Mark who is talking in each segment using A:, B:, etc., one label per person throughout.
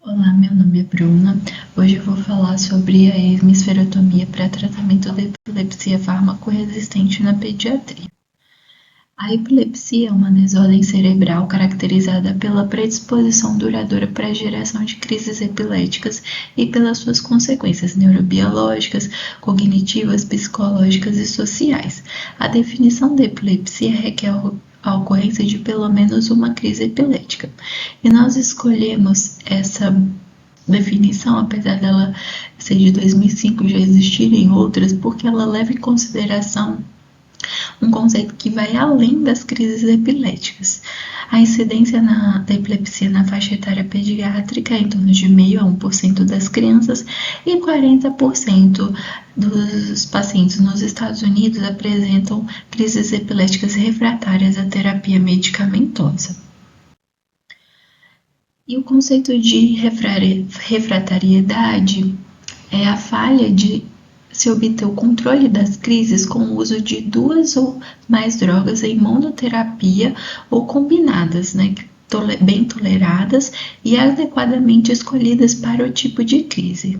A: Olá, meu nome é Bruna. Hoje eu vou falar sobre a hemisferotomia para tratamento da epilepsia farmacoresistente na pediatria. A epilepsia é uma desordem cerebral caracterizada pela predisposição duradoura para a geração de crises epiléticas e pelas suas consequências neurobiológicas, cognitivas, psicológicas e sociais. A definição da epilepsia requer a ocorrência de pelo menos uma crise epilética. E nós escolhemos essa definição, apesar dela ser de 2005, já existirem outras, porque ela leva em consideração um conceito que vai além das crises epiléticas. A incidência da epilepsia na faixa etária pediátrica é em torno de 0,5% a 1% das crianças e 40% dos pacientes nos Estados Unidos apresentam crises epiléticas refratárias à terapia medicamentosa. E o conceito de refratariedade é a falha de se obter o controle das crises com o uso de 2 ou mais drogas em monoterapia ou combinadas, bem toleradas e adequadamente escolhidas para o tipo de crise.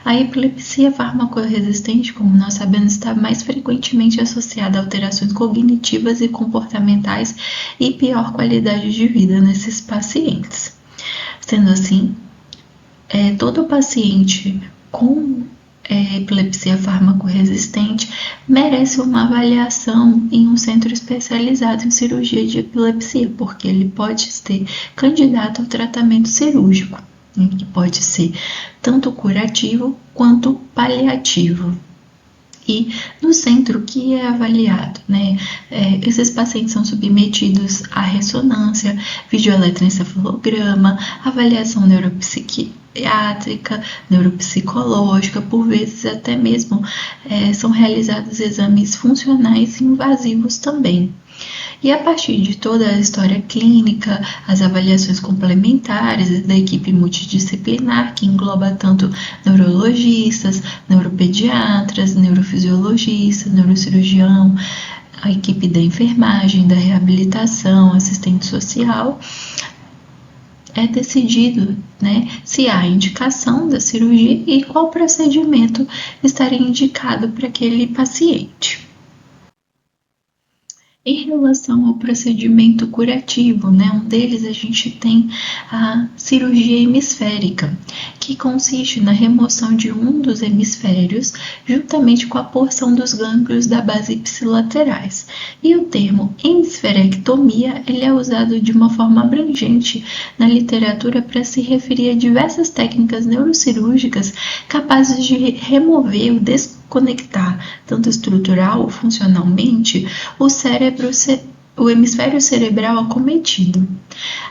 A: A epilepsia farmacoresistente, como nós sabemos, está mais frequentemente associada a alterações cognitivas e comportamentais e pior qualidade de vida nesses pacientes. Sendo assim, todo paciente com epilepsia farmacoresistente merece uma avaliação em um centro especializado em cirurgia de epilepsia, porque ele pode ser candidato ao tratamento cirúrgico, que pode ser tanto curativo quanto paliativo. E no centro que é avaliado, esses pacientes são submetidos à ressonância, videoeletroencefalograma, avaliação neuropsiquiátrica, neuropsicológica, por vezes até mesmo são realizados exames funcionais e invasivos também. E a partir de toda a história clínica, as avaliações complementares da equipe multidisciplinar, que engloba tanto neurologistas, neuropediatras, neurofisiologistas, neurocirurgião, a equipe da enfermagem, da reabilitação, assistente social, é decidido se há indicação da cirurgia e qual procedimento estaria indicado para aquele paciente. Em relação ao procedimento curativo, um deles a gente tem a cirurgia hemisférica, que consiste na remoção de um dos hemisférios juntamente com a porção dos gânglios da base ipsilaterais. E o termo hemisferectomia ele é usado de uma forma abrangente na literatura para se referir a diversas técnicas neurocirúrgicas capazes de remover ou desconectar, tanto estrutural ou funcionalmente, o hemisfério cerebral acometido.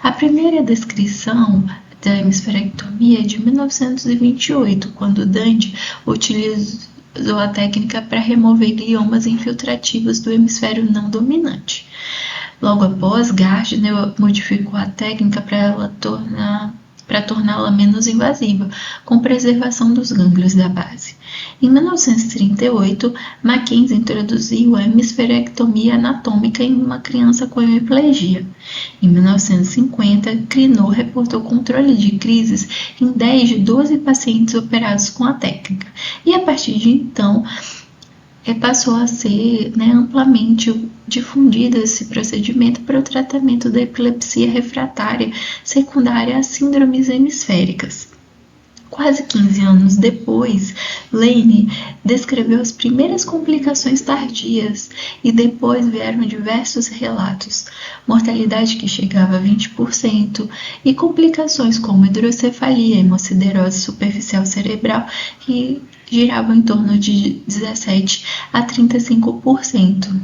A: A primeira descrição da hemisferectomia é de 1928, quando Dandy utilizou a técnica para remover gliomas infiltrativos do hemisfério não dominante. Logo após, Gardner modificou a técnica para torná-la menos invasiva, com preservação dos gânglios da base. Em 1938, Mackenzie introduziu a hemisferectomia anatômica em uma criança com hemiplegia. Em 1950, Crino reportou controle de crises em 10 de 12 pacientes operados com a técnica. E a partir de então, passou a ser amplamente difundido esse procedimento para o tratamento da epilepsia refratária secundária às síndromes hemisféricas. Quase 15 anos depois, Lane descreveu as primeiras complicações tardias e depois vieram diversos relatos, mortalidade que chegava a 20% e complicações como hidrocefalia, hemosiderose superficial cerebral que giravam em torno de 17 a 35%.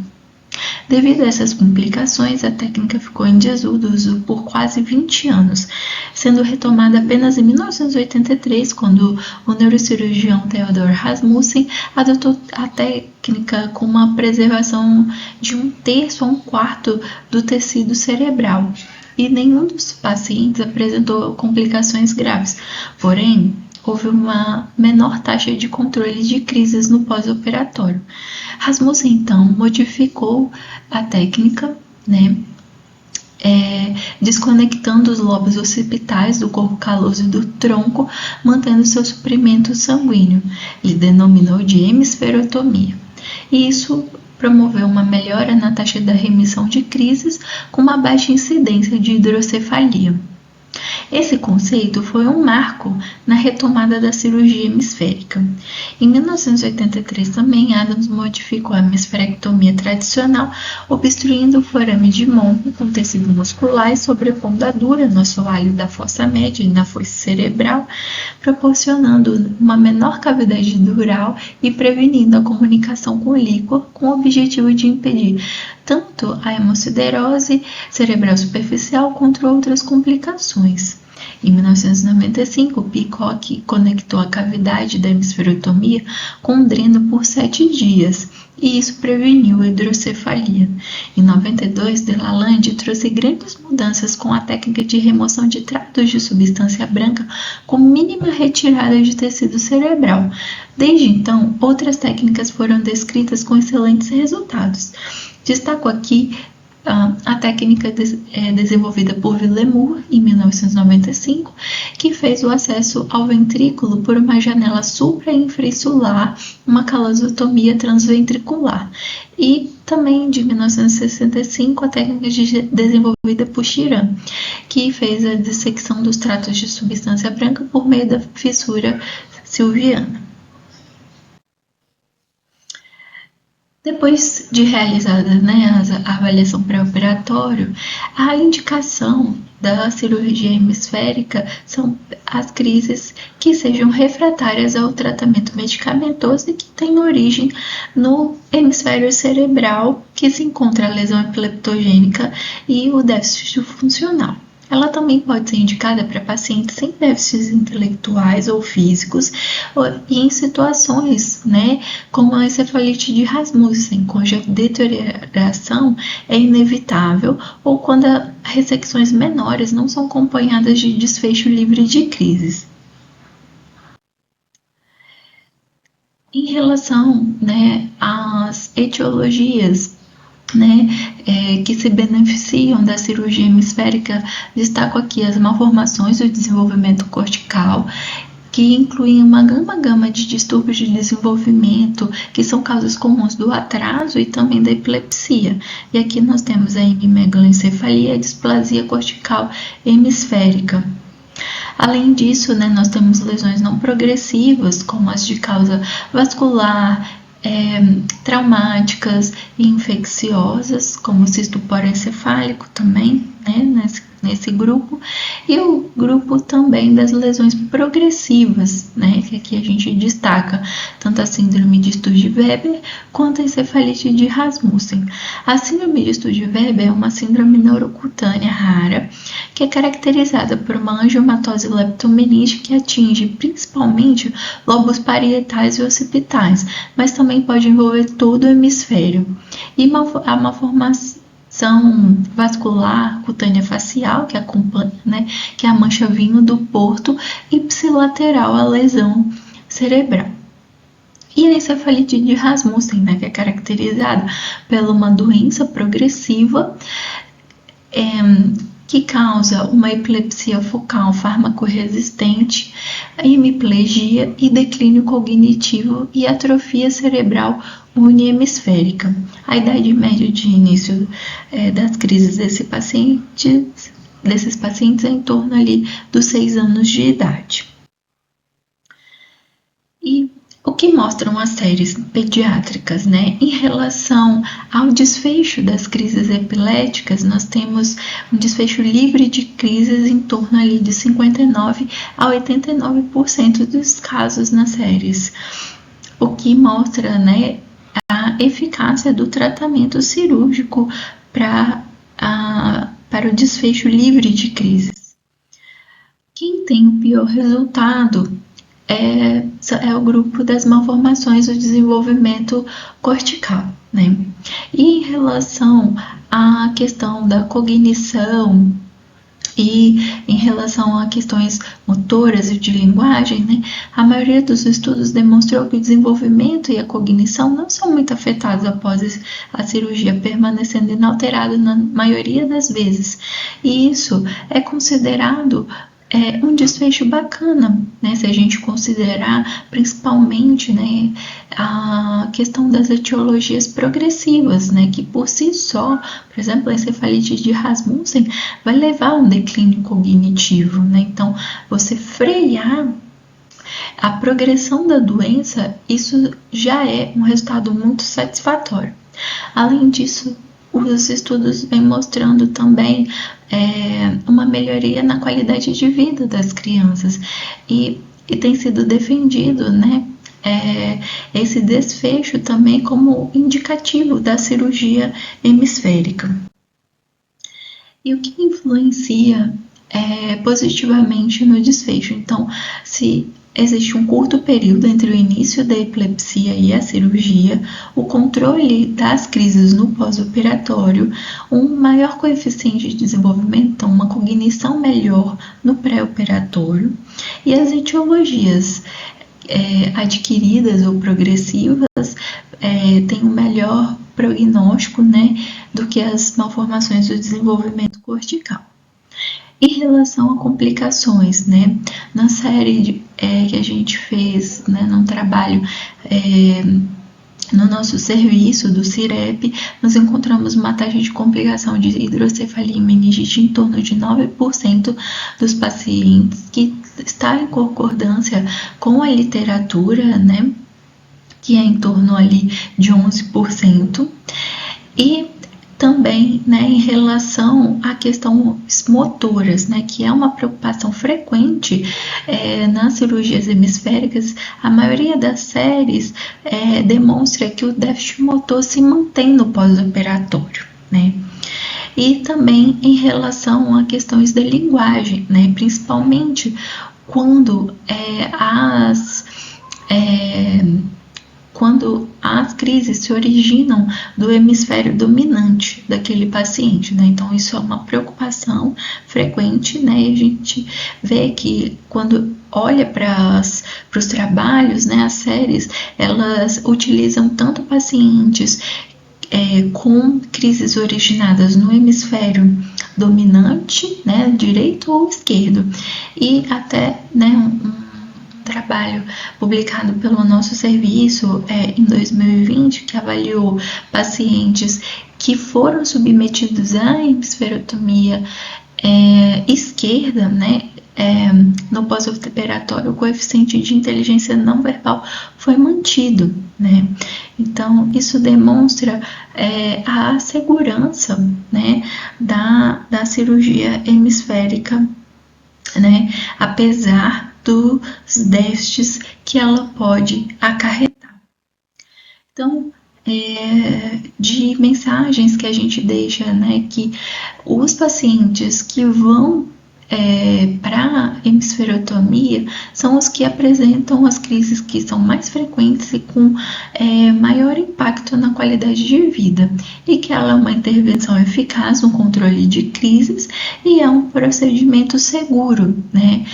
A: Devido a essas complicações, a técnica ficou em desuso por quase 20 anos, sendo retomada apenas em 1983, quando o neurocirurgião Theodor Rasmussen adotou a técnica com uma preservação de 1/3 a 1/4 do tecido cerebral. E nenhum dos pacientes apresentou complicações graves, porém, houve uma menor taxa de controle de crises no pós-operatório. Rasmussen, então, modificou a técnica, desconectando os lobos occipitais do corpo caloso e do tronco, mantendo seu suprimento sanguíneo. Ele denominou de hemisferotomia. E isso promoveu uma melhora na taxa da remissão de crises com uma baixa incidência de hidrocefalia. Esse conceito foi um marco na retomada da cirurgia hemisférica. Em 1983 também, Adams modificou a hemisferectomia tradicional, obstruindo o forame de Monro com tecido muscular e sobrepondo a dura no assoalho da fossa média e na fossa cerebral, proporcionando uma menor cavidade dural e prevenindo a comunicação com o líquor, com o objetivo de impedir tanto a hemosiderose cerebral superficial quanto outras complicações. Em 1995, Peacock conectou a cavidade da hemisferotomia com um dreno por 7 dias, e isso preveniu a hidrocefalia. Em 92, Delalande trouxe grandes mudanças com a técnica de remoção de tratos de substância branca com mínima retirada de tecido cerebral. Desde então, outras técnicas foram descritas com excelentes resultados. Destaco aqui a técnica desenvolvida por Villemur em 1995, que fez o acesso ao ventrículo por uma janela suprainfrainsular, uma calosotomia transventricular. E também de 1965 a técnica desenvolvida por Chiran, que fez a dissecção dos tratos de substância branca por meio da fissura silviana. Depois de realizada a avaliação pré-operatória, a indicação da cirurgia hemisférica são as crises que sejam refratárias ao tratamento medicamentoso e que têm origem no hemisfério cerebral, que se encontra a lesão epileptogênica e o déficit funcional. Ela também pode ser indicada para pacientes sem déficits intelectuais ou físicos e em situações, como a encefalite de Rasmussen, cuja deterioração é inevitável ou quando ressecções menores não são acompanhadas de desfecho livre de crises. Em relação às etiologias que se beneficiam da cirurgia hemisférica, destaco aqui as malformações do desenvolvimento cortical, que incluem uma gama de distúrbios de desenvolvimento, que são causas comuns do atraso e também da epilepsia. E aqui nós temos a hemimegalencefalia e a displasia cortical hemisférica. Além disso, nós temos lesões não progressivas, como as de causa vascular, traumáticas e infecciosas, como o cisto porencefálico também, nesse grupo, e o grupo também das lesões progressivas, que aqui a gente destaca tanto a síndrome de Sturge-Weber quanto a encefalite de Rasmussen. A síndrome de Sturge-Weber é uma síndrome neurocutânea rara, que é caracterizada por uma angiomatose leptomeningite que atinge principalmente lobos parietais e occipitais, mas também pode envolver todo o hemisfério. E há uma formação vascular cutânea facial, que acompanha, que é a mancha vinho do porto, ipsilateral à lesão cerebral. E a encefalite de Rasmussen, que é caracterizada pela uma doença progressiva que causa uma epilepsia focal farmacorresistente, hemiplegia e declínio cognitivo e atrofia cerebral uniemisférica. A idade média de início das crises desses pacientes é em torno ali dos 6 anos de idade. E o que mostram as séries pediátricas, Em relação ao desfecho das crises epiléticas, nós temos um desfecho livre de crises em torno ali de 59% a 89% dos casos nas séries, o que mostra, a eficácia do tratamento cirúrgico para o desfecho livre de crises. Quem tem o pior resultado é o grupo das malformações do desenvolvimento cortical, E em relação à questão da cognição E em relação a questões motoras e de linguagem, né, a maioria dos estudos demonstrou que o desenvolvimento e a cognição não são muito afetados após a cirurgia, permanecendo inalterado na maioria das vezes. E isso é considerado um desfecho bacana, né, se a gente considerar principalmente, né, a questão das etiologias progressivas, né, que por si só, por exemplo, a encefalite de Rasmussen vai levar a um declínio cognitivo, né, então você frear a progressão da doença, isso já é um resultado muito satisfatório. Além disso, os estudos vêm mostrando também uma melhoria na qualidade de vida das crianças e tem sido defendido, né, esse desfecho também como indicativo da cirurgia hemisférica. E o que influencia positivamente no desfecho? Então, se existe um curto período entre o início da epilepsia e a cirurgia, o controle das crises no pós-operatório, um maior coeficiente de desenvolvimento, então uma cognição melhor no pré-operatório, e as etiologias adquiridas ou progressivas têm um melhor prognóstico, né, do que as malformações do desenvolvimento cortical. Em relação a complicações, né, na série que a gente fez, né, num trabalho no nosso serviço do CIREP, nós encontramos uma taxa de complicação de hidrocefalia e meningite em torno de 9% dos pacientes, que está em concordância com a literatura, né, que é em torno ali de 11%. E também, né, em relação a questões motoras, né, que é uma preocupação frequente nas cirurgias hemisféricas, a maioria das séries demonstra que o déficit motor se mantém no pós-operatório, né? E também em relação a questões da linguagem, né, principalmente quando as crises se originam do hemisfério dominante daquele paciente, né? Então, isso é uma preocupação frequente, né? E a gente vê que quando olha para os trabalhos, né, as séries, elas utilizam tanto pacientes com crises originadas no hemisfério dominante, né, direito ou esquerdo, e até, né, um trabalho publicado pelo nosso serviço em 2020, que avaliou pacientes que foram submetidos à hemisferotomia esquerda, né, no pós-operatório, o coeficiente de inteligência não verbal foi mantido, né? Então, isso demonstra a segurança, né, da cirurgia hemisférica, né, apesar dos déficits que ela pode acarretar. Então, de mensagens que a gente deixa, né, que os pacientes que vão para hemisferotomia são os que apresentam as crises que são mais frequentes e com maior impacto na qualidade de vida, e que ela é uma intervenção eficaz no controle de crises e é um procedimento seguro, né?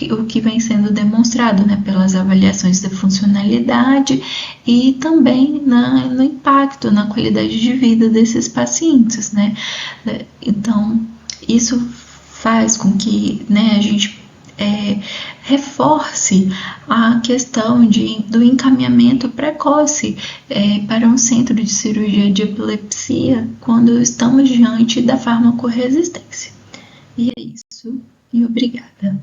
A: O que vem sendo demonstrado, né, pelas avaliações da funcionalidade e também no impacto na qualidade de vida desses pacientes, né? Então, isso faz com que, né, a gente reforce a questão do encaminhamento precoce para um centro de cirurgia de epilepsia quando estamos diante da farmacoresistência. E é isso, e obrigada.